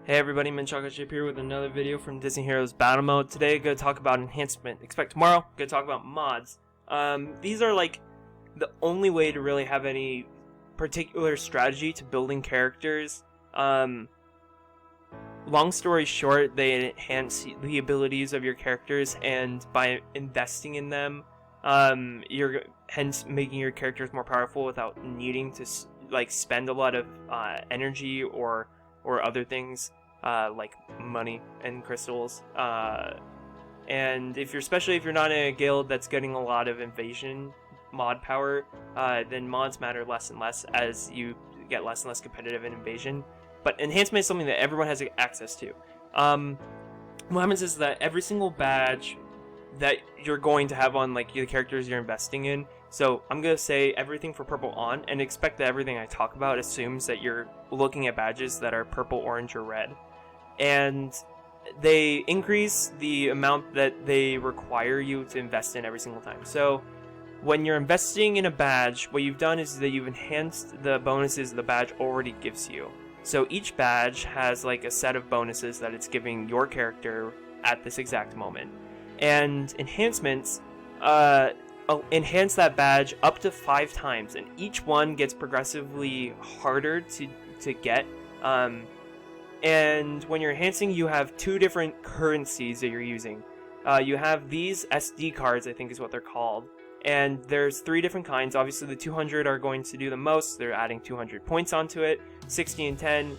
Hey everybody, Untitled Chapter here with another video from Disney Heroes Battle Mode. Today, going to talk about enhancement. Expect tomorrow, going to talk about mods. These are like the only way to really have any particular strategy to building characters. Long story short, they enhance the abilities of your characters, and by investing in them, you're hence making your characters more powerful without needing to like spend a lot of energy or other things like money and crystals. And especially if you're not in a guild that's getting a lot of invasion mod power, then mods matter less and less as you get less and less competitive in invasion. But enhancement is something that everyone has access to. What happens is that every single badge that you're going to have on like the characters you're investing in. So I'm going to say everything for purple on, and expect that everything I talk about assumes that you're looking at badges that are purple, orange, or red. And they increase the amount that they require you to invest in every single time. So when you're investing in a badge, what you've done is that you've enhanced the bonuses the badge already gives you. So each badge has like a set of bonuses that it's giving your character at this exact moment. And enhancements enhance that badge up to 5 times, and each one gets progressively harder to get. And when you're enhancing, you have 2 different currencies that you're using. You have these SD cards, I think is what they're called, and there's 3 different kinds. Obviously the 200 are going to do the most. They're adding 200 points onto it. 60 and 10,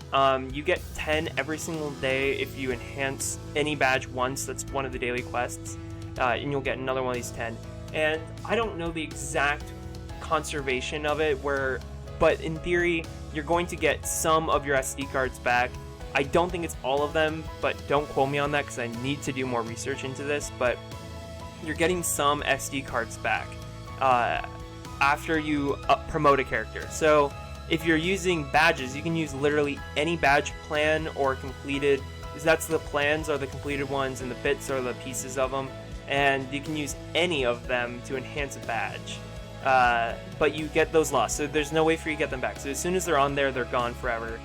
you get 10 every single day if you enhance any badge once. That's one of the daily quests, and you'll get another one of these 10. And I don't know the exact conservation of it, but in theory you're going to get some of your SD cards back. I don't think it's all of them, but don't quote me on that because I need to do more research into this. But you're getting some SD cards back after you promote a character. So if you're using badges, you can use literally any badge plan or completed. That's the plans are the completed ones, and the bits are the pieces of them. And you can use any of them to enhance a badge. But you get those lost, so there's no way for you to get them back. So as soon as they're on there, they're gone forever.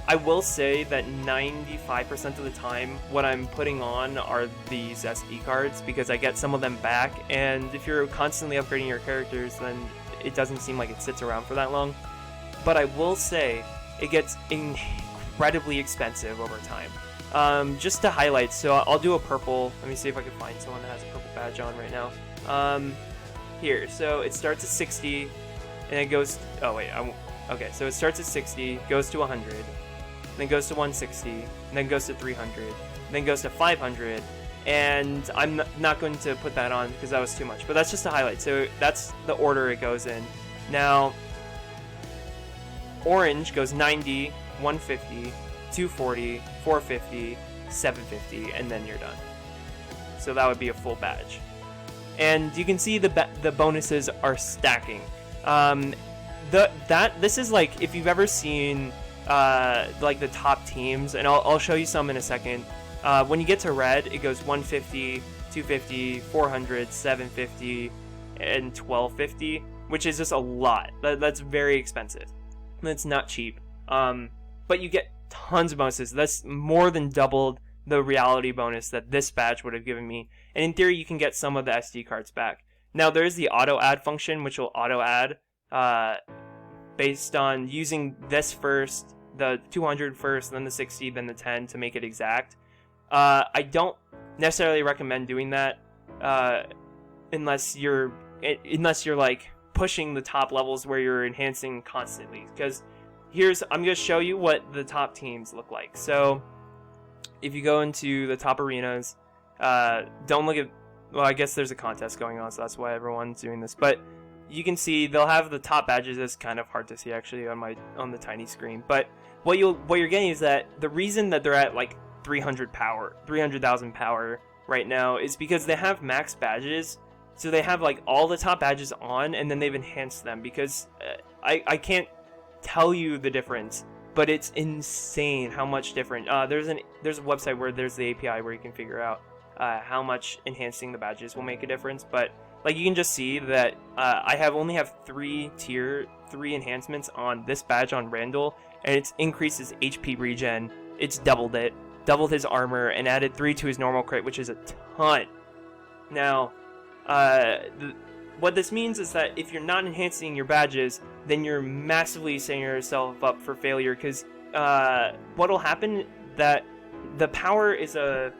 I will say that 95% of the time, what I'm putting on are these SD cards, because I get some of them back, and if you're constantly upgrading your characters, then it doesn't seem like it sits around for that long. But I will say, it gets incredibly expensive over time. Just to highlight, so I'll do a purple. Let me see if I can find someone that has a purple badge on right now. Here, so it starts at 60, and it goes, okay, so it starts at 60, goes to 100, then goes to 160, then goes to 300, then goes to 500, and I'm not going to put that on because that was too much, but that's just a highlight. So that's the order it goes in. Now, orange goes 90, 150, 240, 450, 750, and then you're done. So that would be a full badge. And you can see the bonuses are stacking. This is like, if you've ever seen like the top teams, and I'll show you some in a second. When you get to red, it goes 150, 250, 400, 750, and 1250, which is just a lot. That's very expensive. That's not cheap. But you get tons of bonuses. That's more than doubled the reality bonus that this badge would have given me. And in theory, you can get some of the SD cards back. Now, there's the auto add function, which will auto add based on using this first, the 200 first, then the 60, then the 10 to make it exact. I don't necessarily recommend doing that unless you're like pushing the top levels where you're enhancing constantly. Because I'm going to show you what the top teams look like. So if you go into the top arenas, don't look at, well, I guess there's a contest going on, so that's why everyone's doing this. But you can see they'll have the top badges. It's kind of hard to see actually on the tiny screen. But what you're getting is that the reason that they're at like 300,000 power right now is because they have max badges. So they have like all the top badges on, and then they've enhanced them, because I can't tell you the difference, but it's insane how much different. There's a website where there's the API where you can figure out how much enhancing the badges will make a difference. But like, you can just see that I only have 3 tier 3 enhancements on this badge on Randall, and it increases HP regen it's doubled his armor, and added 3 to his normal crit, which is a ton. Now, what this means is that if you're not enhancing your badges, then you're massively setting yourself up for failure, because what'll happen, that the power is a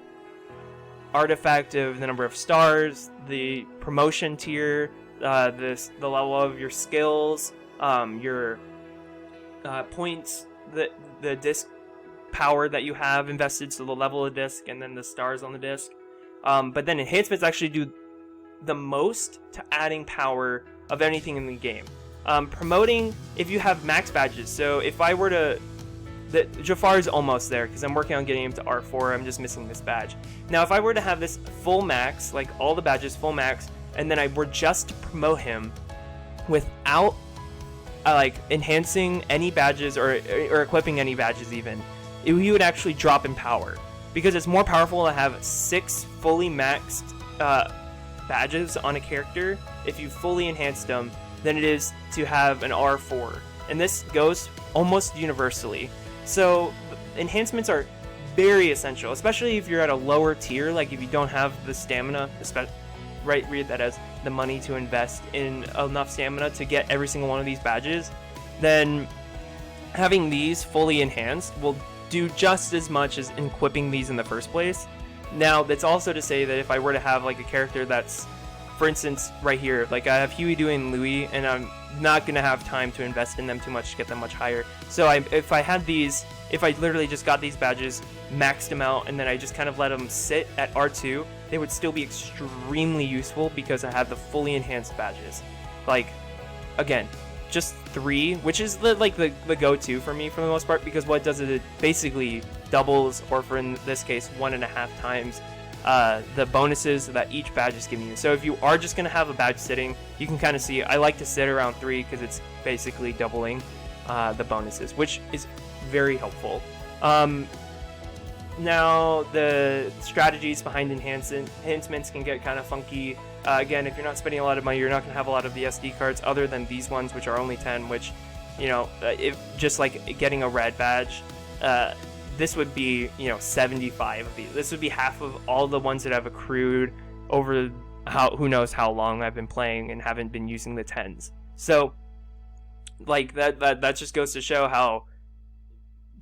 artifact of the number of stars, the promotion tier, the level of your skills, your points, the disc power that you have invested, so the level of disc, and then the stars on the disc. But then enhancements actually do the most to adding power of anything in the game. Promoting, if you have max badges, so if I were to... Jafar is almost there, because I'm working on getting him to R4, I'm just missing this badge. Now, if I were to have this full max, like all the badges full max, and then I were just to promote him without like enhancing any badges or equipping any badges even, he would actually drop in power. Because it's more powerful to have 6 fully maxed badges on a character if you fully enhanced them than it is to have an R4. And this goes almost universally. So enhancements are very essential, especially if you're at a lower tier, like if you don't have the stamina, read that as the money to invest in enough stamina to get every single one of these badges, then having these fully enhanced will do just as much as equipping these in the first place. Now, that's also to say that if I were to have like a character that's, for instance, right here, like I have Huey, Dewey, and Louie, and I'm not going to have time to invest in them too much to get them much higher. So if I had these, if I literally just got these badges, maxed them out, and then I just kind of let them sit at R2, they would still be extremely useful because I have the fully enhanced badges. Like, again, just 3, which is the go-to for me for the most part, because what does it basically doubles, or for in this case 1.5 times the bonuses that each badge is giving you. So if you are just going to have a badge sitting, you can kind of see, I like to sit around 3 because it's basically doubling the bonuses, which is very helpful. Now, the strategies behind enhancements can get kind of funky. Again, if you're not spending a lot of money, you're not going to have a lot of the SD cards other than these ones, which are only 10, which, you know, if just like getting a red badge, this would be, 75 of these. This would be half of all the ones that I've accrued over who knows how long I've been playing and haven't been using the 10s. So, like, that just goes to show how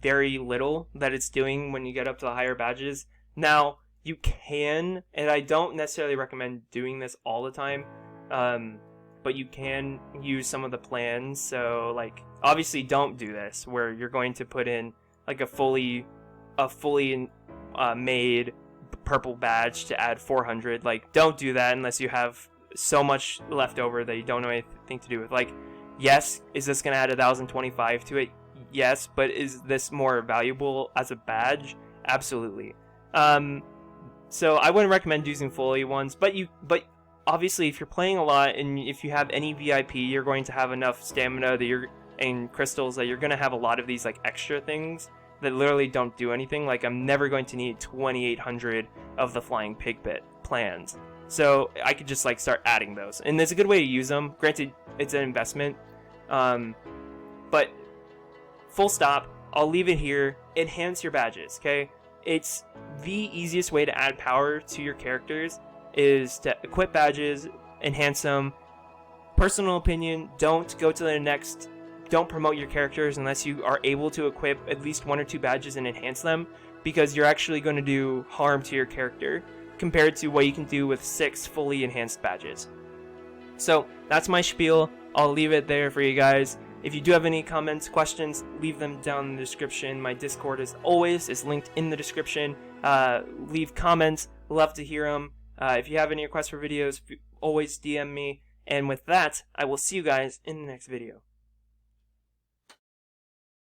very little that it's doing when you get up to the higher badges. Now, you can, and I don't necessarily recommend doing this all the time, but you can use some of the plans. So, like, obviously don't do this where you're going to put in like a fully made purple badge to add 400. Like, don't do that unless you have so much left over that you don't know anything to do with. Like, yes, is this going to add 1,025 to it? Yes, but is this more valuable as a badge? Absolutely. So I wouldn't recommend using fully ones, but obviously if you're playing a lot and if you have any VIP, you're going to have enough stamina and crystals that you're going to have a lot of these like extra things that literally don't do anything. Like, I'm never going to need 2,800 of the flying pig bit plans, so I could just like start adding those, and there's a good way to use them. Granted, it's an investment, but full stop. I'll leave it here. Enhance your badges, okay? It's the easiest way to add power to your characters is to equip badges, enhance them. Personal opinion, don't go to the next, don't promote your characters unless you are able to equip at least 1 or 2 badges and enhance them, because you're actually going to do harm to your character compared to what you can do with 6 fully enhanced badges. So that's my spiel. I'll leave it there for you guys. If you do have any comments, questions, leave them down in the description. My Discord, as always, is linked in the description. Leave comments. Love to hear them. If you have any requests for videos, always DM me. And with that, I will see you guys in the next video.